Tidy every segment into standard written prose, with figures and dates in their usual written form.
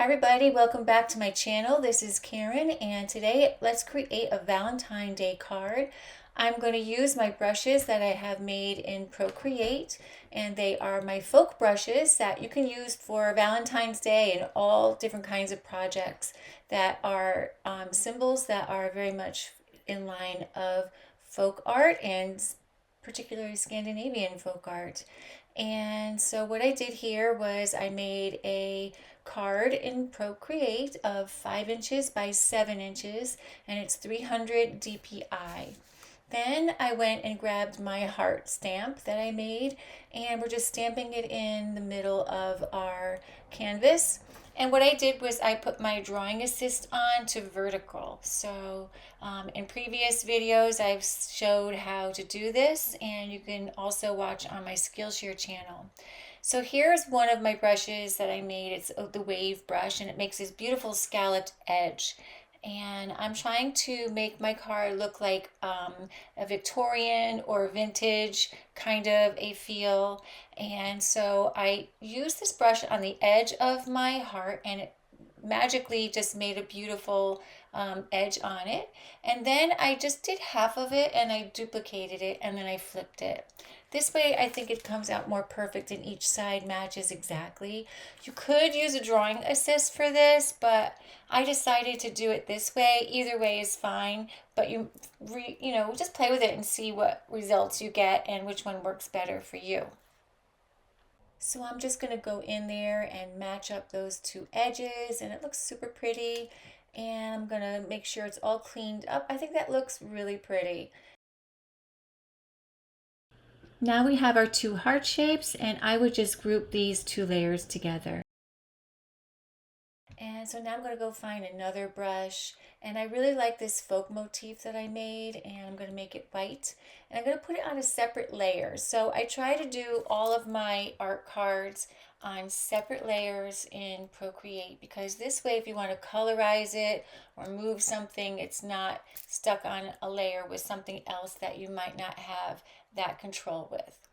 Hi everybody, welcome back to my channel. This is Karen and today let's create a Valentine Day card. I'm going to use my brushes that I have made in Procreate, and they are my folk brushes that you can use for Valentine's Day and all different kinds of projects that are symbols that are very much in line of folk art and particularly Scandinavian folk art. And so what I did here was I made a card in Procreate of 5 inches by 7 inches, and it's 300 DPI. Then I went and grabbed my heart stamp that I made, and we're just stamping it in the middle of our canvas. And what I did was I put my drawing assist on to vertical. So in previous videos, I've showed how to do this, and you can also watch on my Skillshare channel. So here's one of my brushes that I made. It's the wave brush, and it makes this beautiful scalloped edge. And I'm trying to make my card look like a Victorian or vintage kind of a feel. And so I used this brush on the edge of my heart, and it magically just made a beautiful edge on it. And then I just did half of it and I duplicated it and then I flipped it. This way I think it comes out more perfect and each side matches exactly. You could use a drawing assist for this, but I decided to do it this way. Either way is fine, but you just play with it and see what results you get and which one works better for you. So I'm just going to go in there and match up those two edges, and it looks super pretty. And I'm going to make sure it's all cleaned up. I think that looks really pretty. Now we have our two heart shapes, and I would just group these two layers together. And so now I'm going to go find another brush, and I really like this folk motif that I made, and I'm going to make it white, and I'm going to put it on a separate layer. So I try to do all of my art cards on separate layers in Procreate, because this way if you want to colorize it or move something, it's not stuck on a layer with something else that you might not have that control with.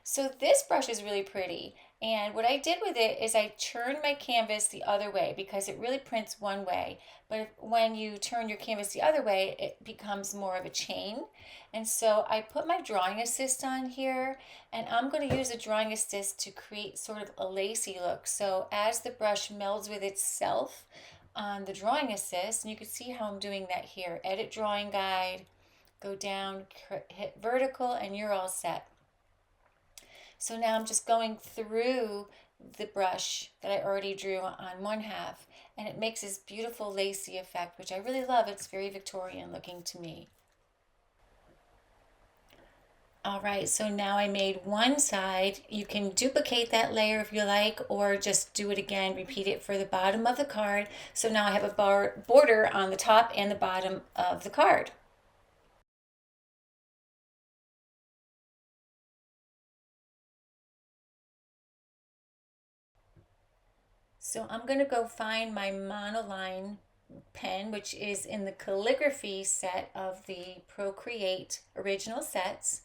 So this brush is really pretty, and what I did with it is I turned my canvas the other way because it really prints one way, but when you turn your canvas the other way it becomes more of a chain. And so I put my drawing assist on here, and I'm going to use a drawing assist to create sort of a lacy look. So as the brush melds with itself on the drawing assist, and you can see how I'm doing that here, edit drawing guide, go down, hit vertical, and you're all set. So now I'm just going through the brush that I already drew on one half, and it makes this beautiful lacy effect, which I really love. It's very Victorian looking to me. All right, so now I made one side. You can duplicate that layer if you like, or just do it again, repeat it for the bottom of the card. So now I have a border on the top and the bottom of the card. So I'm going to go find my monoline pen, which is in the calligraphy set of the Procreate original sets.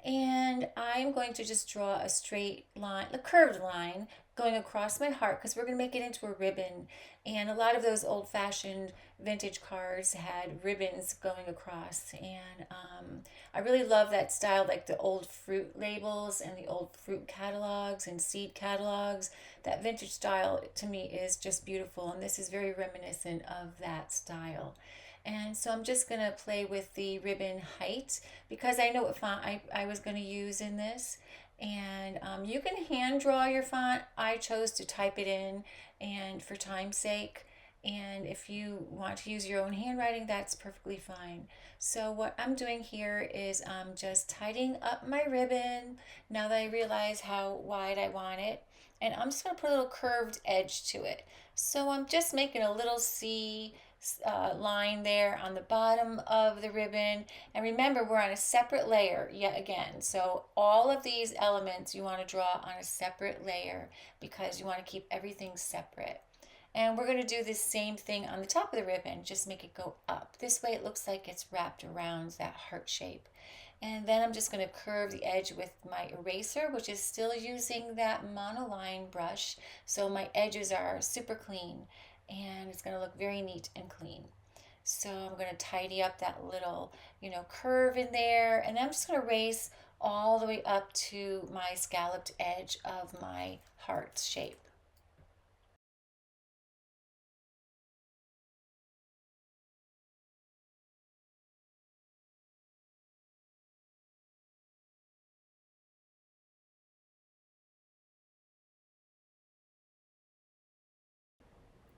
And I'm going to just draw a straight line, a curved line going across my heart, because we're going to make it into a ribbon. And a lot of those old-fashioned vintage cards had ribbons going across. And I really love that style, like the old fruit labels and the old fruit catalogs and seed catalogs. That vintage style to me is just beautiful, and this is very reminiscent of that style. And so I'm just going to play with the ribbon height because I know what font I was going to use in this. And you can hand draw your font. I chose to type it in, and for time's sake. And if you want to use your own handwriting, that's perfectly fine. So what I'm doing here is I'm just tidying up my ribbon now that I realize how wide I want it. And I'm just going to put a little curved edge to it. So I'm just making a little C line there on the bottom of the ribbon. And remember, we're on a separate layer yet again. So all of these elements you want to draw on a separate layer because you want to keep everything separate. And we're going to do this same thing on the top of the ribbon, just make it go up. This way it looks like it's wrapped around that heart shape. And then I'm just going to curve the edge with my eraser, which is still using that monoline brush. So my edges are super clean and it's going to look very neat and clean. So I'm going to tidy up that little, curve in there. And then I'm just going to race all the way up to my scalloped edge of my heart shape.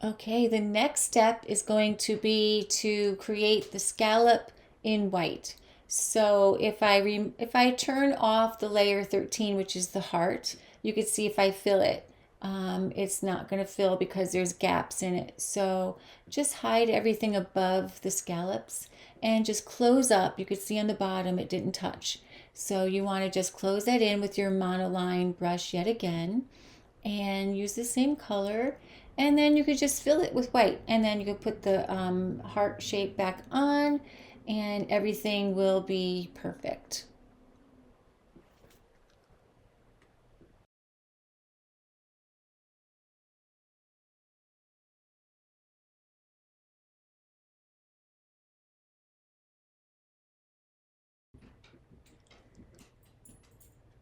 Okay, the next step is going to be to create the scallop in white. So if I turn off the layer 13, which is the heart, you can see if I fill it, it's not going to fill because there's gaps in it. So just hide everything above the scallops and just close up. You can see on the bottom it didn't touch. So you want to just close that in with your monoline brush yet again and use the same color, and then you could just fill it with white, and then you could put the heart shape back on and everything will be perfect.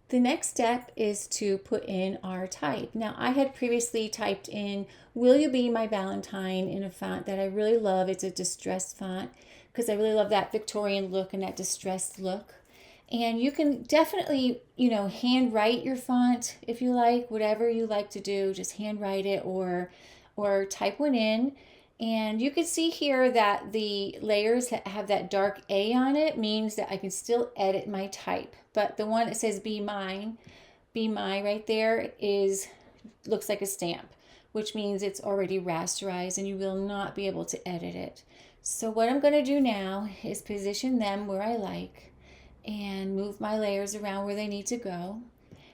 The next step is to put in our type. Now, I had previously typed in "Will you be my Valentine" in a font that I really love. It's a distressed font because I really love that Victorian look and that distressed look. And you can definitely, hand write your font if you like, whatever you like to do, just hand write it or type one in. And you can see here that the layers have that dark A on it, means that I can still edit my type. But the one that says be my right there looks like a stamp, which means it's already rasterized and you will not be able to edit it. So what I'm going to do now is position them where I like and move my layers around where they need to go.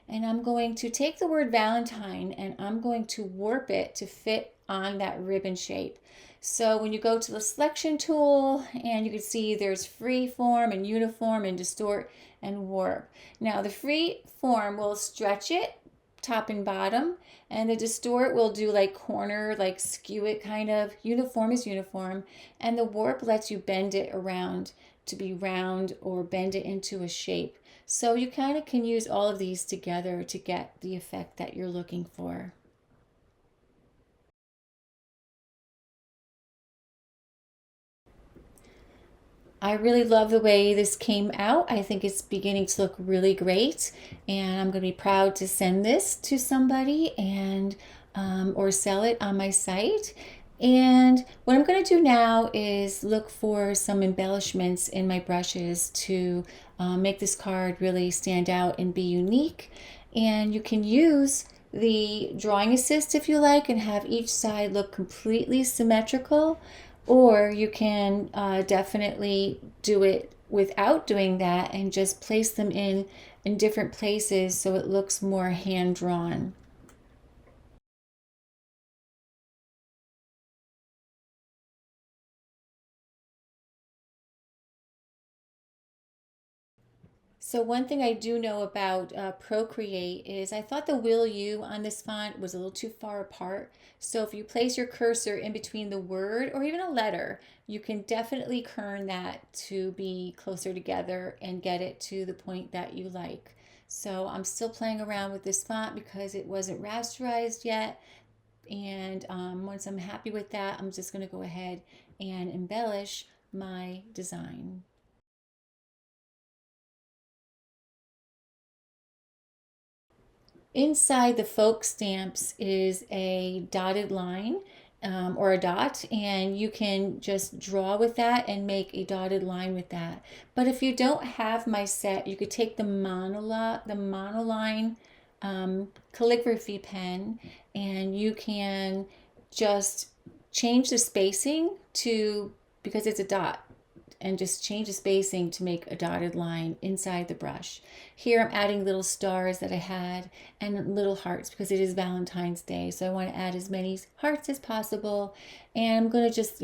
And I'm going to take the word Valentine and I'm going to warp it to fit on that ribbon shape. So when you go to the selection tool, and you can see there's free form and uniform and distort and warp. Now the free form will stretch it top and bottom, and the distort will do like corner, like skew it kind of. Uniform is uniform, and the warp lets you bend it around to be round or bend it into a shape. So you kind of can use all of these together to get the effect that you're looking for. I really love the way this came out. I think it's beginning to look really great, and I'm going to be proud to send this to somebody and or sell it on my site. And what I'm going to do now is look for some embellishments in my brushes to make this card really stand out and be unique. And you can use the drawing assist if you like and have each side look completely symmetrical, or you can definitely do it without doing that and just place them in different places so it looks more hand drawn. So one thing I do know about Procreate is I thought the "will you" on this font was a little too far apart. So if you place your cursor in between the word or even a letter, you can definitely kern that to be closer together and get it to the point that you like. So I'm still playing around with this font because it wasn't rasterized yet. And once I'm happy with that, I'm just going to go ahead and embellish my design. Inside the folk stamps is a dotted line, or a dot, and you can just draw with that and make a dotted line with that. But if you don't have my set, you could take the monoline calligraphy pen, and you can just change the spacing to, because it's a dot, and just change the spacing to make a dotted line inside the brush. Here I'm adding little stars that I had and little hearts because it is Valentine's Day. So I want to add as many hearts as possible. And I'm going to just,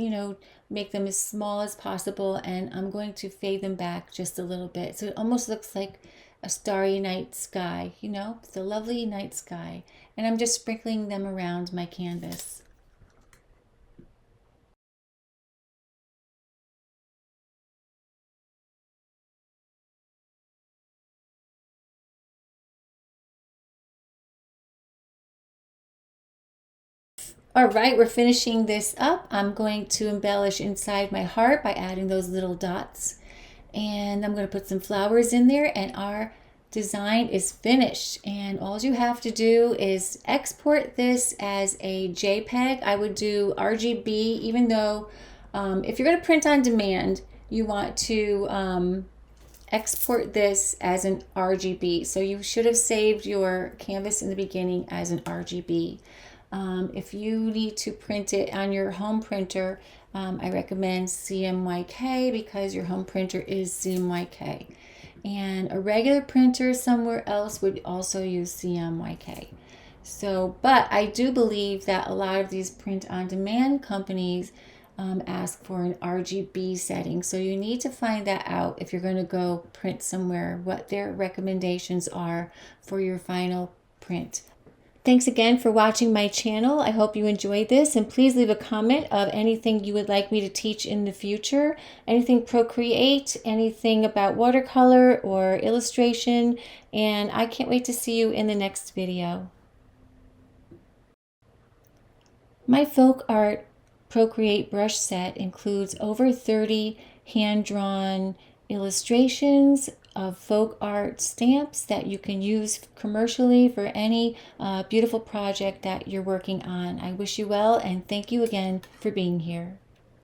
make them as small as possible. And I'm going to fade them back just a little bit. So it almost looks like a starry night sky, it's a lovely night sky. And I'm just sprinkling them around my canvas. All right, we're finishing this up. I'm going to embellish inside my heart by adding those little dots. And I'm going to put some flowers in there, and our design is finished. And all you have to do is export this as a JPEG. I would do RGB, even though if you're going to print on demand, you want to export this as an RGB. So you should have saved your canvas in the beginning as an RGB. If you need to print it on your home printer, I recommend CMYK because your home printer is CMYK. And a regular printer somewhere else would also use CMYK. So, but I do believe that a lot of these print-on-demand companies ask for an RGB setting. So you need to find that out if you're going to go print somewhere, what their recommendations are for your final print. Thanks again for watching my channel. I hope you enjoyed this, and please leave a comment of anything you would like me to teach in the future, anything Procreate, anything about watercolor or illustration, and I can't wait to see you in the next video. My folk art Procreate brush set includes over 30 hand-drawn illustrations of folk art stamps that you can use commercially for any beautiful project that you're working on. I wish you well, and thank you again for being here.